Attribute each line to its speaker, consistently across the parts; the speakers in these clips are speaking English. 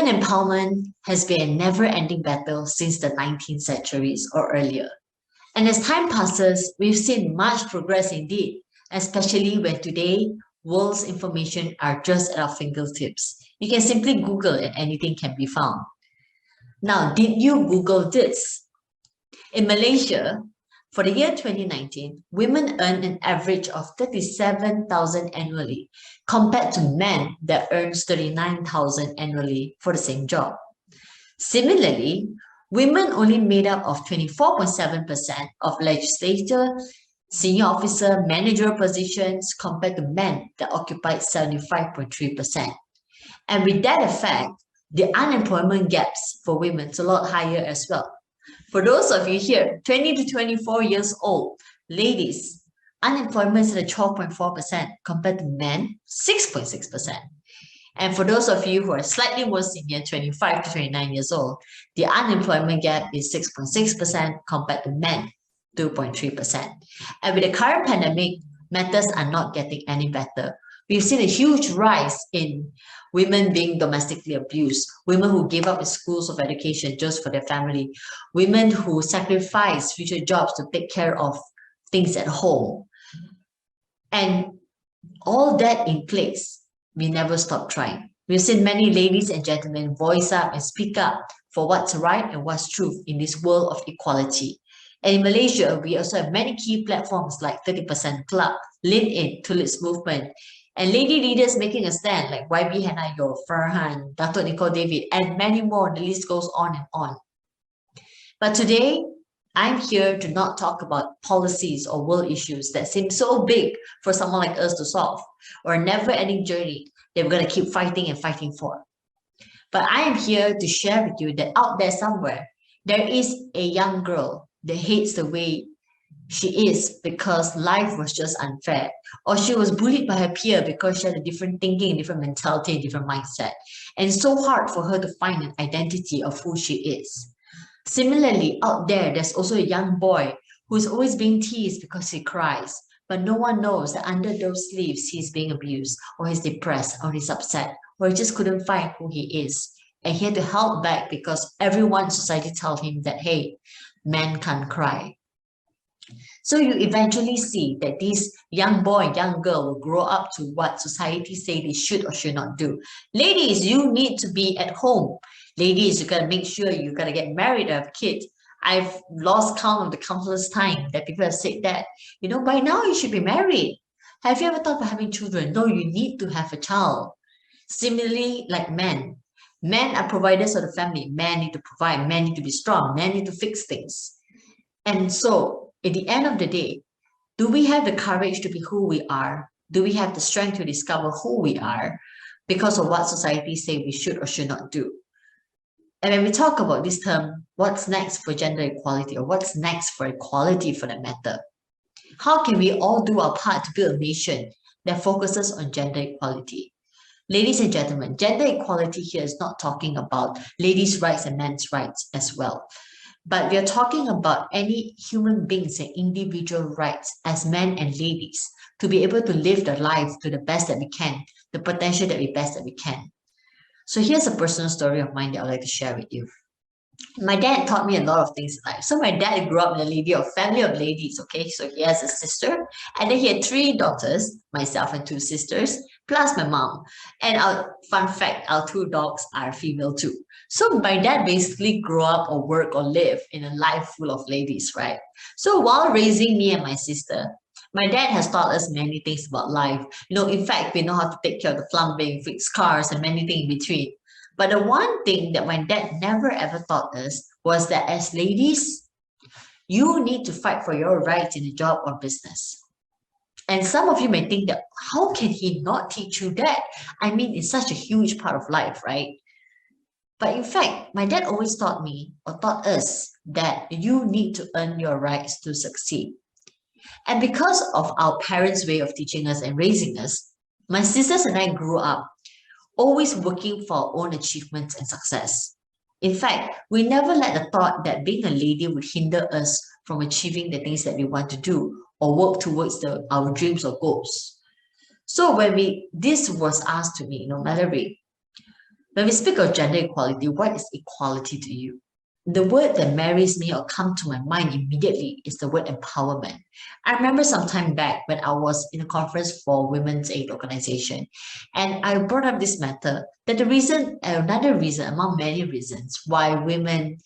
Speaker 1: Women empowerment has been a never-ending battle since the 19th centuries or earlier. And as time passes, we've seen much progress indeed, especially when today world's information are just at our fingertips. You can simply Google and anything can be found. Now, did you Google this? In Malaysia, for the year 2019, women earn an average of 37,000 annually compared to men that earns 39,000 annually for the same job. Similarly, women only made up of 24.7% of legislature, senior officer, managerial positions compared to men that occupied 75.3%. And with that effect, the unemployment gaps for women is a lot higher as well. For those of you here, 20 to 24 years old, ladies, unemployment is at 12.4% compared to men, 6.6%. And for those of you who are slightly more senior, 25 to 29 years old, the unemployment gap is 6.6% compared to men, 2.3%. And with the current pandemic, matters are not getting any better. We've seen a huge rise in women being domestically abused, women who give up schools of education just for their family, women who sacrifice future jobs to take care of things at home. And all that in place, we never stop trying. We've seen many ladies and gentlemen voice up and speak up for what's right and what's true in this world of equality. And in Malaysia, we also have many key platforms like 30% Club, LinkedIn, Tulips Movement, and lady leaders making a stand like YB Hanayo, Farhan, Dato Nicole David, and many more. The list goes on and on. But today, I'm here to not talk about policies or world issues that seem so big for someone like us to solve, or a never-ending journey that we're going to keep fighting and fighting for. But I am here to share with you that out there somewhere, there is a young girl that hates the way she is because life was just unfair, or she was bullied by her peer because she had a different thinking, different mentality, different mindset. And it's so hard for her to find an identity of who she is. Similarly, out there, there's also a young boy who's always being teased because he cries, but no one knows that under those sleeves, he's being abused, or he's depressed, or he's upset, or he just couldn't find who he is. And he had to help back because everyone in society told him that, hey, men can't cry. So you eventually see that this young boy, young girl will grow up to what society say they should or should not do. Ladies, you need to be at home. Ladies, you gotta make sure you gotta get married or have kids. I've lost count of the countless time that people have said that, you know, by now you should be married. Have you ever thought about having children? No, you need to have a child. Similarly, like men. Men are providers of the family. Men need to provide. Men need to be strong. Men need to fix things. And so, at the end of the day, do we have the courage to be who we are? Do we have the strength to discover who we are because of what society say we should or should not do? And when we talk about this term, what's next for gender equality, or what's next for equality for that matter? How can we all do our part to build a nation that focuses on gender equality? Ladies and gentlemen, gender equality here is not talking about ladies' rights and men's rights as well. But we are talking about any human beings and individual rights as men and ladies to be able to live their life to the best that we can, the potential that we best that we can. So here's a personal story of mine that I'd like to share with you. My dad taught me a lot of things in life. So my dad grew up in a family of ladies, okay? So he has a sister, and then he had 3 daughters, myself and 2 sisters, plus my mom. And fun fact, our 2 dogs are female too. So my dad basically grew up or work or live in a life full of ladies, right? So while raising me and my sister, my dad has taught us many things about life. You know, in fact, we know how to take care of the plumbing, fix cars, and many things in between. But the one thing that my dad never ever taught us was that as ladies, you need to fight for your rights in a job or business. And some of you may think that, how can he not teach you that? I mean, it's such a huge part of life, right? But in fact, my dad always taught me or taught us that you need to earn your rights to succeed. And because of our parents' way of teaching us and raising us, my sisters and I grew up always working for our own achievements and success. In fact, we never let the thought that being a lady would hinder us from achieving the things that we want to do or work towards our dreams or goals. So when this was asked to me, Mallory, When we speak of gender equality, what is equality to you? The word that marries me or come to my mind immediately is the word empowerment. I remember some time back when I was in a conference for Women's Aid Organization, and I brought up this matter that another reason among many reasons why women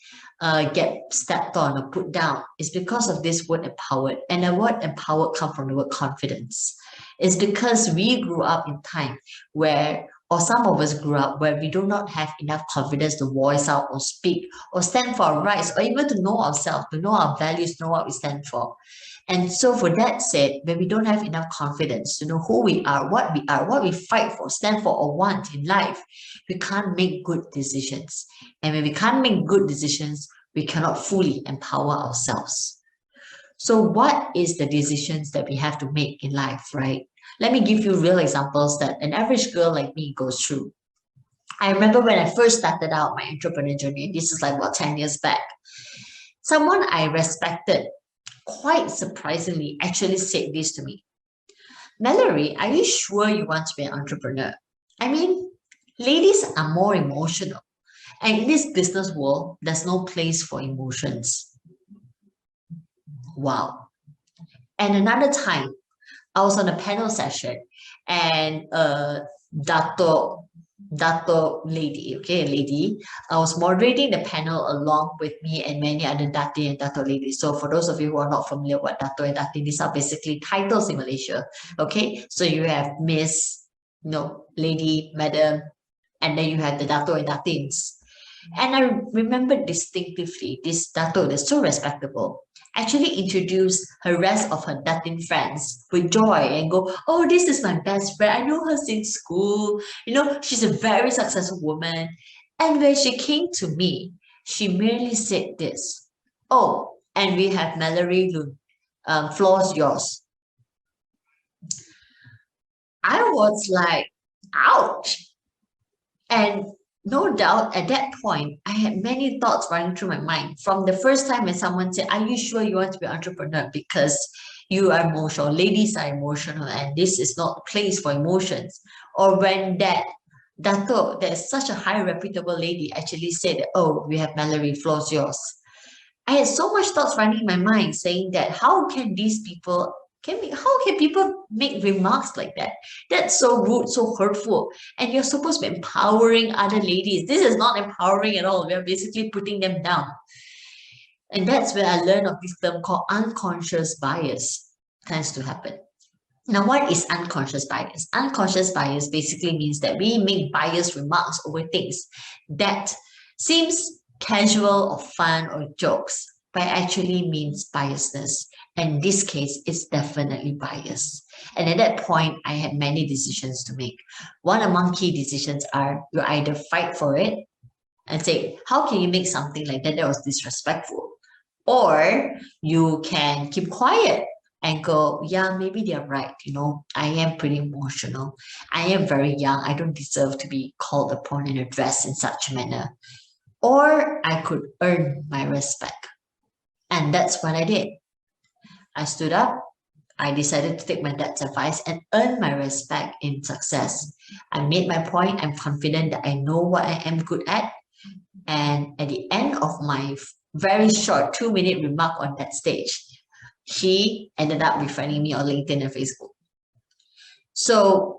Speaker 1: get stepped on or put down is because of this word empowered. And the word empowered comes from the word confidence. It's because we grew up in time where or some of us grew up where we do not have enough confidence to voice out or speak or stand for our rights or even to know ourselves, to know our values, know what we stand for. And so for that said, when we don't have enough confidence to know who we are, what we fight for, stand for, or want in life, we can't make good decisions. And when we can't make good decisions, we cannot fully empower ourselves. So what is the decisions that we have to make in life, right? Let me give you real examples that an average girl like me goes through. I remember when I first started out my entrepreneur journey, this is like about 10 years back, someone I respected quite surprisingly actually said this to me. Mallory, are you sure you want to be an entrepreneur? I mean, ladies are more emotional. And in this business world, there's no place for emotions. Wow. And another time, I was on a panel session and Dato lady, okay, lady, I was moderating the panel along with me and many other Dati and Dato ladies. So for those of you who are not familiar with Dato and Dati, these are basically titles in Malaysia, okay? So you have Miss, no, lady, madam, and then you have the Dato and Datins. And I remember distinctively this Dato that's so respectable actually introduced her rest of her Datin friends with joy and go, oh, this is my best friend. I know her since school. You know, she's a very successful woman. And when she came to me, she merely said this, oh, and we have Mallory, Loone, floor's yours. I was like, ouch. And no doubt at that point, I had many thoughts running through my mind. From the first time when someone said, are you sure you want to be an entrepreneur? Because you are emotional, ladies are emotional, and this is not a place for emotions. Or when that Dato, there's such a high reputable lady, actually said, oh, we have Mallory, floor's yours. I had so much thoughts running in my mind saying that how can these people how can people make remarks like that? That's so rude, so hurtful. And you're supposed to be empowering other ladies. This is not empowering at all. We're basically putting them down. And that's where I learned of this term called unconscious bias tends to happen. Now, what is unconscious bias? Unconscious bias basically means that we make biased remarks over things that seems casual or fun or jokes, but actually means biasness. And in this case, it's definitely bias. And at that point, I had many decisions to make. One among key decisions are you either fight for it and say, how can you make something like that that was disrespectful? Or you can keep quiet and go, yeah, maybe they're right. You know, I am pretty emotional. I am very young. I don't deserve to be called upon and addressed in such a manner. Or I could earn my respect. And that's what I did. I stood up. I decided to take my dad's advice and earn my respect in success. I made my point. I'm confident that I know what I am good at. And at the end of my very short 2-minute remark on that stage, she ended up befriending me on LinkedIn and Facebook. So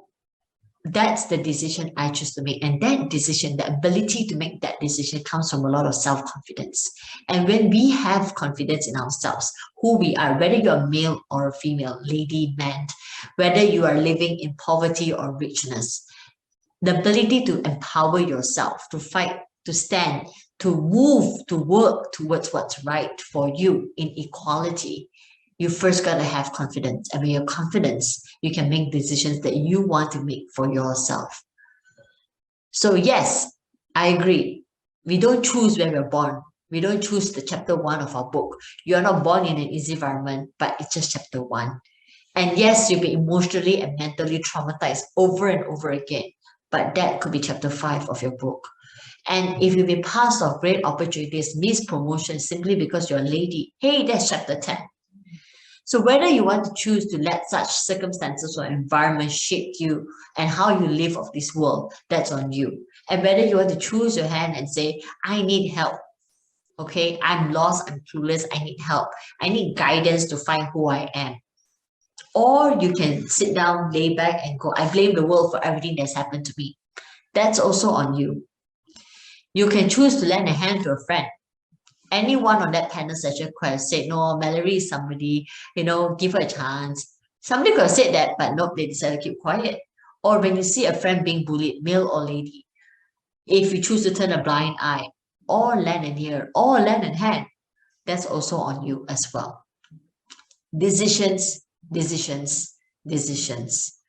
Speaker 1: that's the decision I choose to make. And that decision, the ability to make that decision comes from a lot of self-confidence. And when we have confidence in ourselves, who we are, whether you're male or female, lady, man, whether you are living in poverty or richness, the ability to empower yourself, to fight, to stand, to move, to work towards what's right for you in equality, you first got to have confidence. And with your confidence, you can make decisions that you want to make for yourself. So yes, I agree. We don't choose where we're born. We don't choose the chapter 1 of our book. You're not born in an easy environment, but it's just chapter 1. And yes, you'll be emotionally and mentally traumatized over and over again, but that could be chapter 5 of your book. And if you've been passed of great opportunities, missed promotion simply because you're a lady, hey, that's chapter 10. So whether you want to choose to let such circumstances or environment shape you and how you live of this world, that's on you. And whether you want to choose your hand and say, I need help. Okay, I'm lost, I'm clueless, I need help. I need guidance to find who I am. Or you can sit down, lay back and go, I blame the world for everything that's happened to me. That's also on you. You can choose to lend a hand to a friend. Anyone on that panel session could have said, no, Mallory is somebody, give her a chance. Somebody could have said that, but nope, they decided to keep quiet. Or when you see a friend being bullied, male or lady, if you choose to turn a blind eye, or lend an ear, or lend a hand, that's also on you as well. Decisions, decisions, decisions.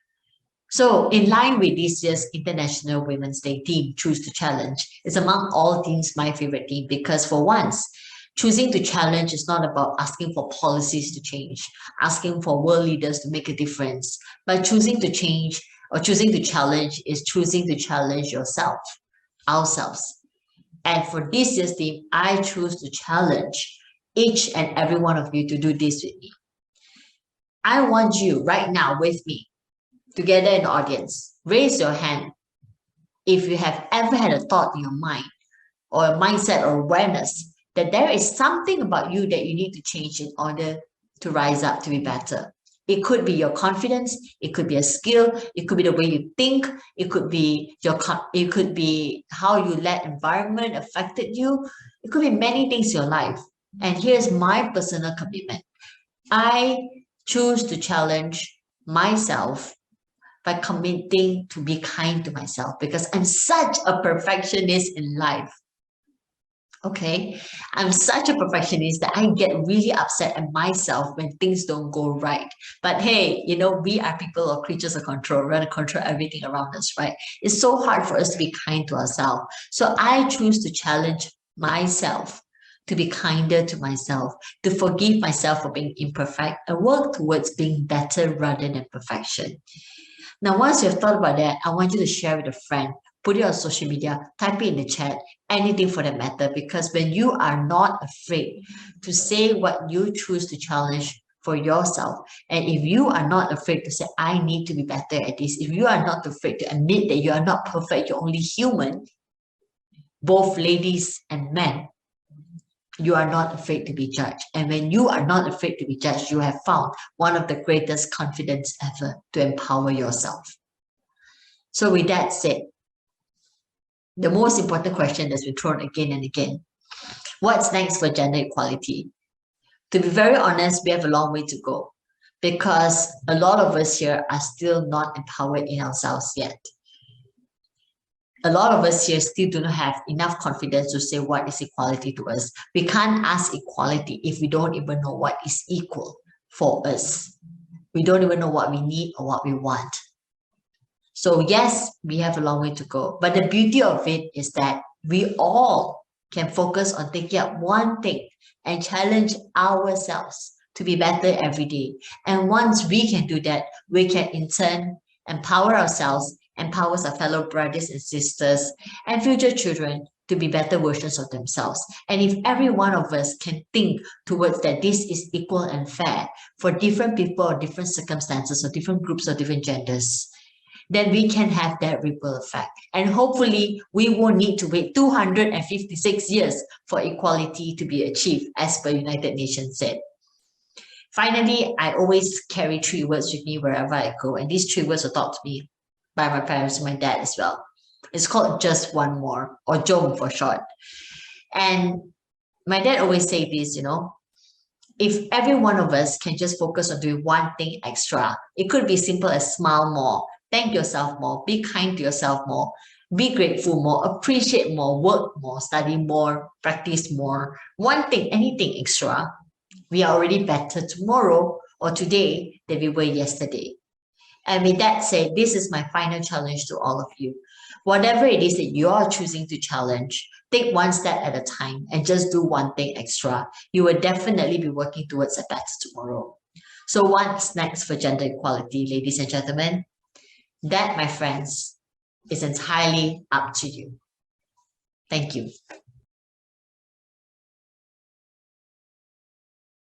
Speaker 1: So in line with this year's International Women's Day theme, Choose to Challenge, is among all themes my favorite theme because for once, choosing to challenge is not about asking for policies to change, asking for world leaders to make a difference, but choosing to change or choosing to challenge is choosing to challenge yourself, ourselves. And for this year's theme, I choose to challenge each and every one of you to do this with me. I want you right now with me, together in the audience, raise your hand if you have ever had a thought in your mind or a mindset or awareness that there is something about you that you need to change in order to rise up to be better. It could be your confidence, it could be a skill, it could be the way you think, it could be how you let environment affected you. It could be many things in your life. And here's my personal commitment. I choose to challenge myself by committing to be kind to myself because I'm such a perfectionist in life. Okay, I'm such a perfectionist that I get really upset at myself when things don't go right. But hey, we are people or creatures of control. We're going to control everything around us, right? It's so hard for us to be kind to ourselves. So I choose to challenge myself to be kinder to myself, to forgive myself for being imperfect and work towards being better rather than perfection. Now, once you've thought about that, I want you to share with a friend, put it on social media, type it in the chat, anything for that matter, because when you are not afraid to say what you choose to challenge for yourself, and if you are not afraid to say, I need to be better at this, if you are not afraid to admit that you are not perfect, you're only human, both ladies and men, you are not afraid to be judged. And when you are not afraid to be judged, you have found one of the greatest confidence ever to empower yourself. So with that said, the most important question that's been thrown again and again, what's next for gender equality? To be very honest, we have a long way to go because a lot of us here are still not empowered in ourselves yet. A lot of us here still do not have enough confidence to say what is equality to us. We can't ask equality if we don't even know what is equal for us. We don't even know what we need or what we want. So yes, we have a long way to go. But the beauty of it is that we all can focus on taking up one thing and challenge ourselves to be better every day. And once we can do that, we can in turn empower ourselves, empowers our fellow brothers and sisters and future children to be better versions of themselves. And if every one of us can think towards that this is equal and fair for different people or different circumstances or different groups or different genders, then we can have that ripple effect. And hopefully we won't need to wait 256 years for equality to be achieved, as per United Nations said. Finally, I always carry 3 words with me wherever I go. And these 3 words were taught to me by my parents and my dad as well. It's called just one more, or JOM for short. And my dad always say this, if every one of us can just focus on doing one thing extra, it could be simple as smile more, thank yourself more, be kind to yourself more, be grateful more, appreciate more, work more, study more, practice more. One thing, anything extra, we are already better tomorrow or today than we were yesterday. And with that said, this is my final challenge to all of you. Whatever it is that you are choosing to challenge, take one step at a time and just do one thing extra. You will definitely be working towards a better tomorrow. So what's next for gender equality, ladies and gentlemen? That, my friends, is entirely up to you. Thank you.